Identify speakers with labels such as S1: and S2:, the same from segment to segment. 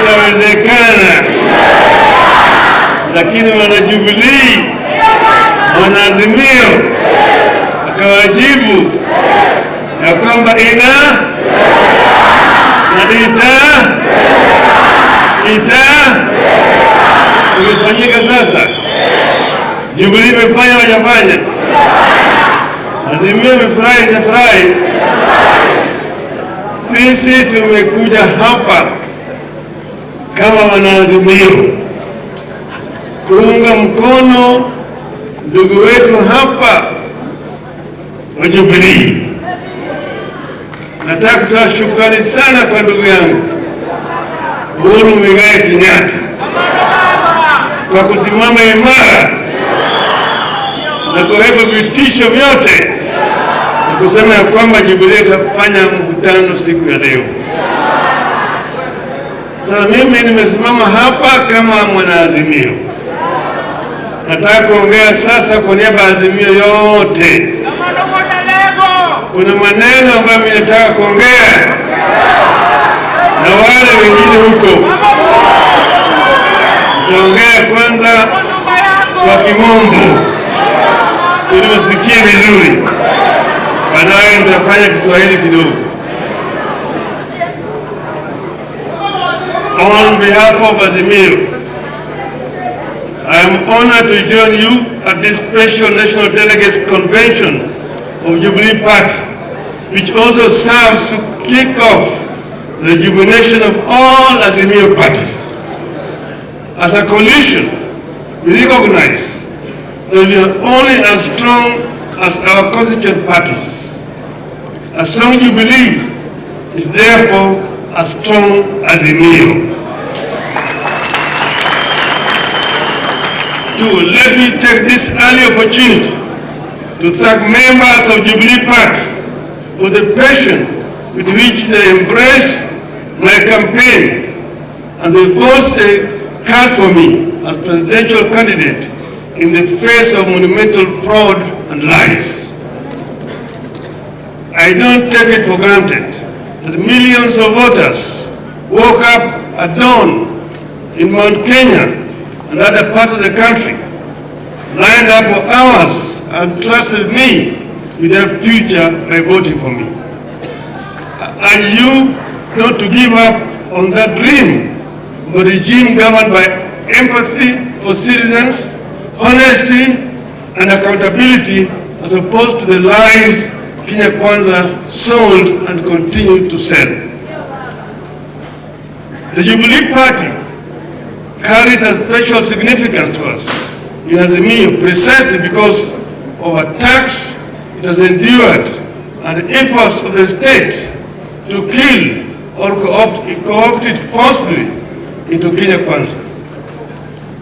S1: haitawezekana. Lakini wana Jubilee, wana Azimio akawajibu ya kwamba zimefanyika sasa. Jubilee imefanya wajafanya, Azimio imefurahi hajafurahi. Sisi tumekuja hapa kama wanaazimio kuunga mkono ndugu wetu hapa wa Jubilee. Nataka kutoa shukrani sana kwa ndugu yangu Uhuru Kenyatta kwa kusimama imara na kuhepa vitisho vyote na kusema ya kwamba Jubilee itafanya mkutano siku ya leo. Sasa mimi nimesimama hapa kama mwanaazimio. Nataka kuongea sasa kwa niaba ya Azimio yote. Kuna maneno ambayo mimi nataka kuongea na wale wengine huko. Nitaongea kwanza kwa Kimombo ili msikie vizuri, baadaye nitafanya Kiswahili kidogo. On behalf of Azimio, I am honored to join you at this special National Delegates Convention of Jubilee Party, which also serves to kick off the rejuvenation of all Azimio parties. As a coalition, we recognize that we are only as strong as our constituent parties. A strong Jubilee is therefore as strong as Azimio. Let me take this early opportunity to thank members of Jubilee Party for the passion with which they embraced my campaign and the votes they cast for me as presidential candidate in the face of monumental fraud and lies. I don't take it for granted that millions of voters woke up at dawn in Mount Kenya and other parts of the country, lined up for hours and trusted me with their future by voting for me. I urge you not to give up on that dream of a regime governed by empathy for citizens, honesty and accountability, as opposed to the lies Kenya Kwanza sold and continue to sell. The Jubilee Party carries a special significance to us in Azimio precisely because of attacks it has endured and efforts of the state to kill or co-opt it forcibly into Kenya Kwanza.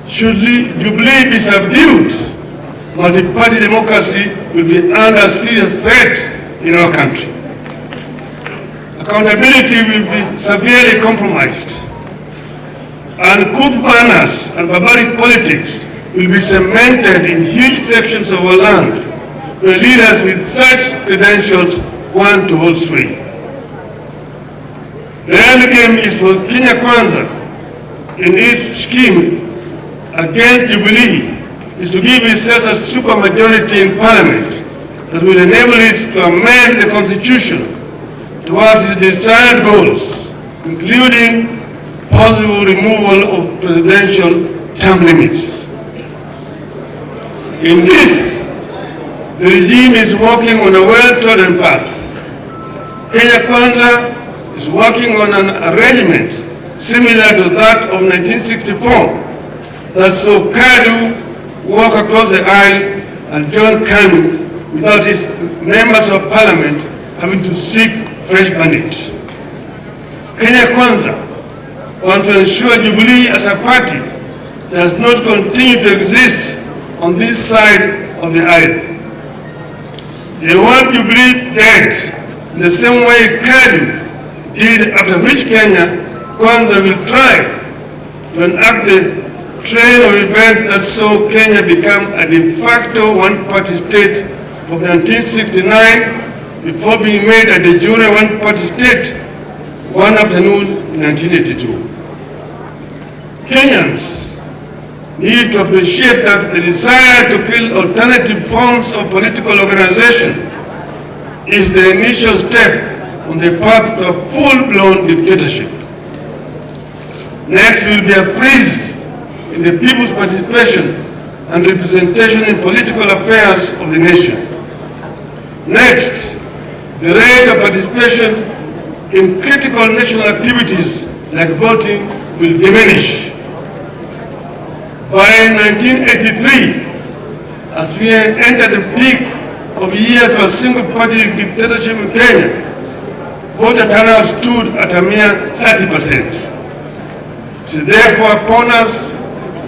S1: Should Jubilee be subdued, multi-party democracy will be under serious threat in our country. Accountability will be severely compromised. Uncouth manners and barbaric politics will be cemented in huge sections of our land where leaders with such credentials want to hold sway. The end game is for Kenya Kwanza in its scheme against Jubilee is to give itself a supermajority in parliament that will enable it to amend the constitution towards its desired goals, including possible removal of presidential term limits. In this, the regime is walking on a well-trodden path. Kenya Kwanza is working on an arrangement similar to that of 1964 that saw KADU walk across the aisle and join KANU without its members of parliament having to seek fresh mandate. Kenya Kwanza want to ensure Jubilee as a party does not continue to exist on this side of the aisle. They want Jubilee dead in the same way KADU did, after which Kenya Kwanza will try to enact the trail of events that saw Kenya become a de facto one-party state from 1969 before being made a de jure one-party state one afternoon in 1982. Kenyans need to appreciate that the desire to kill alternative forms of political organization is the initial step on the path to a full-blown dictatorship. Next will be a freeze in the people's participation and representation in political affairs of the nation. Next, the rate of participation in critical national activities like voting will diminish. By 1983, as we entered the peak of years of a single-party dictatorship in Kenya, voter turnout stood at a mere 30%. It is therefore upon us,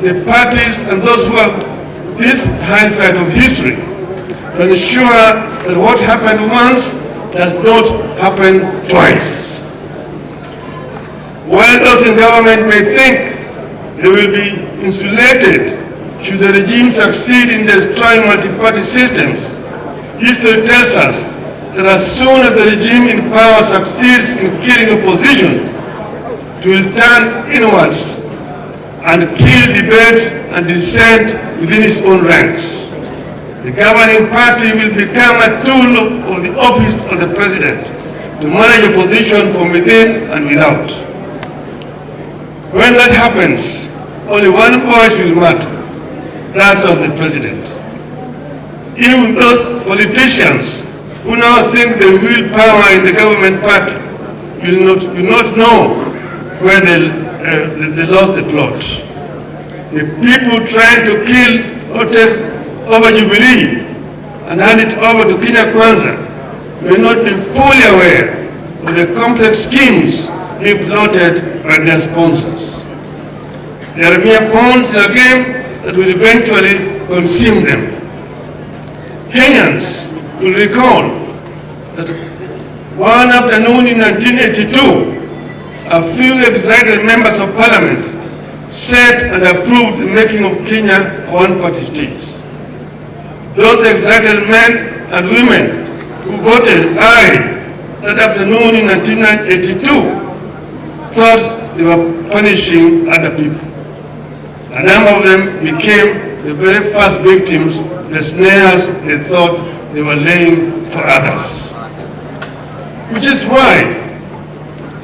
S1: the parties and those who have this hindsight of history, to ensure that what happened once does not happen twice. While those in government may think they will be insulated should the regime succeed in destroying multi-party systems, history tells us that as soon as the regime in power succeeds in killing opposition, it will turn inwards and kill debate and dissent within its own ranks. The governing party will become a tool of the office of the president to manage opposition from within and without. When that happens, only one voice will matter, that of the president. Even those politicians who now think they wield power in the government party will not know where they lost the plot. The people trying to kill or take over Jubilee and hand it over to Kenya Kwanza may not be fully aware of the complex schemes being plotted by their sponsors. They are mere pawns in a game that will eventually consume them. Kenyans will recall that one afternoon in 1982, a few excited members of parliament set and approved the making of Kenya a one-party state. Those excited men and women who voted aye that afternoon in 1982 thought they were punishing other people. A number of them became the very first victims of the snares they thought they were laying for others. Which is why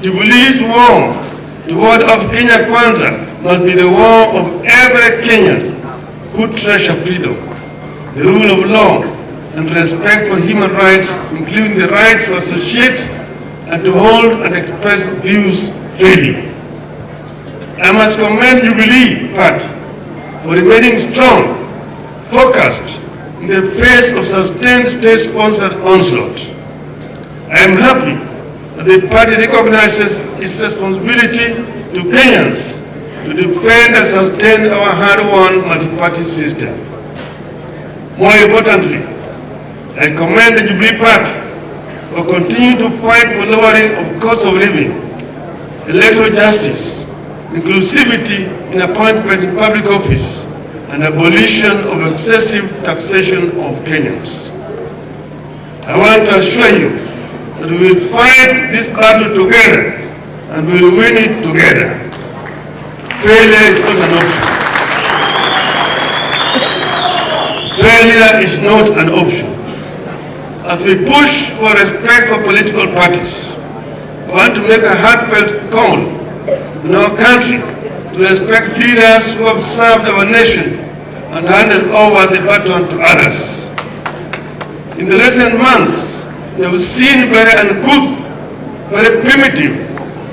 S1: Jubilee's war toward of Kenya Kwanza must be the war of every Kenyan who treasure freedom, the rule of law, and respect for human rights, including the right to associate and to hold and express views freely. I must commend Jubilee Party for remaining strong, focused in the face of sustained state-sponsored onslaught. I am happy that the party recognizes its responsibility to Kenyans to defend and sustain our hard-won multi-party system. More importantly, I commend the Jubilee Party for continuing to fight for lowering of cost of living, electoral justice, inclusivity in appointment in public office, and abolition of excessive taxation of Kenyans. I want to assure you that we will fight this battle together and we will win it together. Failure is not an option. Failure is not an option. As we push for respect for political parties, I want to make a heartfelt call in our country to respect leaders who have served our nation and handed over the baton to others. In the recent months, we have seen very uncouth, very primitive,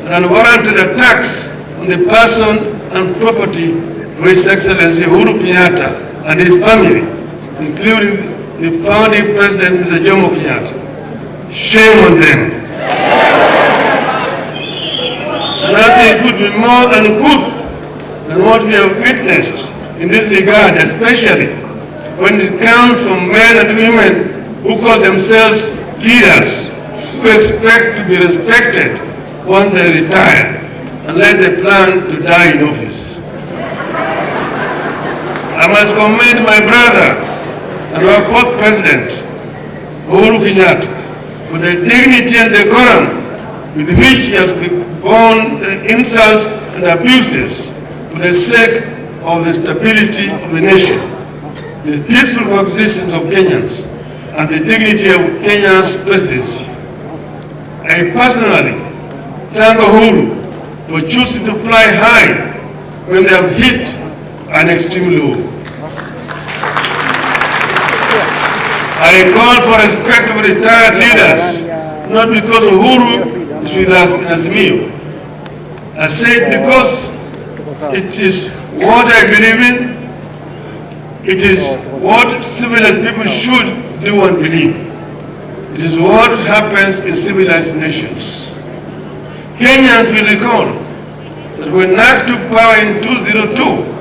S1: and unwarranted attacks on the person and property of His Excellency Uhuru Kenyatta and his family, including the founding president, Mr. Jomo Kenyatta. Shame on them. Nothing could be more uncouth than what we have witnessed in this regard, especially when it comes from men and women who call themselves leaders, who expect to be respected when they retire, unless they plan to die in office. I must commend my brother and our fourth president, Uhuru Kenyatta, for the dignity and decorum with which he has borne the insults and abuses to for the sake of the stability of the nation, the peaceful coexistence of Kenyans, and the dignity of Kenya's presidency. I personally thank Uhuru for choosing to fly high when they have hit an extreme low. I call for respect of retired leaders, not because Uhuru is with us in Azimio. I say it because it is what I believe in. It is what civilized people should do and believe. It is what happens in civilized nations. Kenyans will recall that when NAC took power in 2002,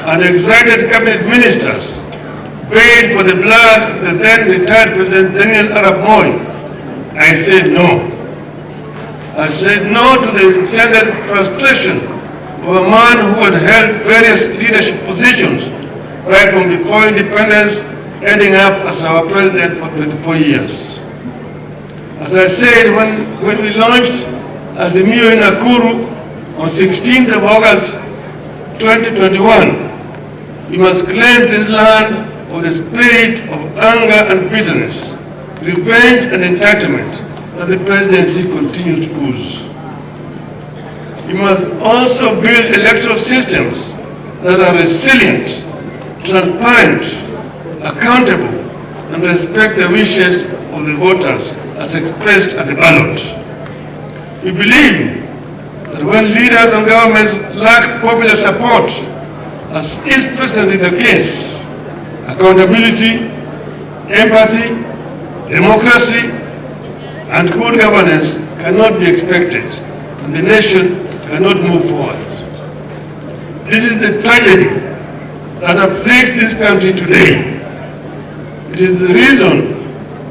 S1: and excited cabinet ministers paid for the blood of the then retired President Daniel Arap Moi, I said no. I said no to the intended frustration of a man who had held various leadership positions right from before independence, ending up as our president for 24 years. As I said when we launched Azimio in Nakuru on 16th of August 2021, we must cleanse this land of the spirit of anger and bitterness, revenge and entitlement that the presidency continues to ooze. We must also build electoral systems that are resilient, transparent, accountable, and respect the wishes of the voters as expressed at the ballot. We believe that when leaders and governments lack popular support, as is presently the case, accountability, empathy, democracy, and good governance cannot be expected, and the nation cannot move forward. This is the tragedy that afflicts this country today. It is the reason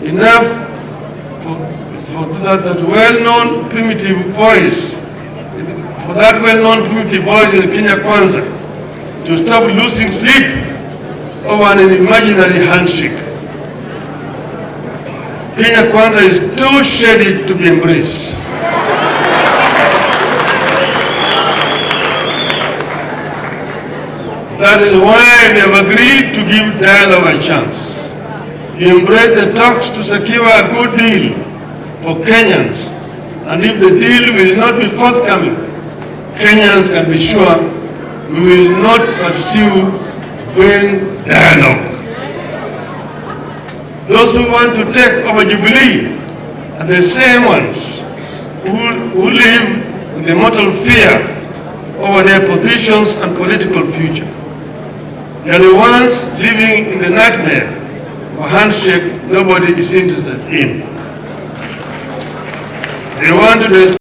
S1: enough for that well-known primitive voice, in Kenya Kwanza, to stop losing sleep over an imaginary handshake. Kenya Kwanza is too shady to be embraced. That is why we have agreed to give dialogue a chance. We embrace the talks to secure a good deal for Kenyans, and if the deal will not be forthcoming, Kenyans can be sure we will not pursue vain dialogue. Those who want to take over Jubilee are the same ones who live with the mortal fear over their positions and political future. They are the ones living in the nightmare of a handshake nobody is interested in. They want to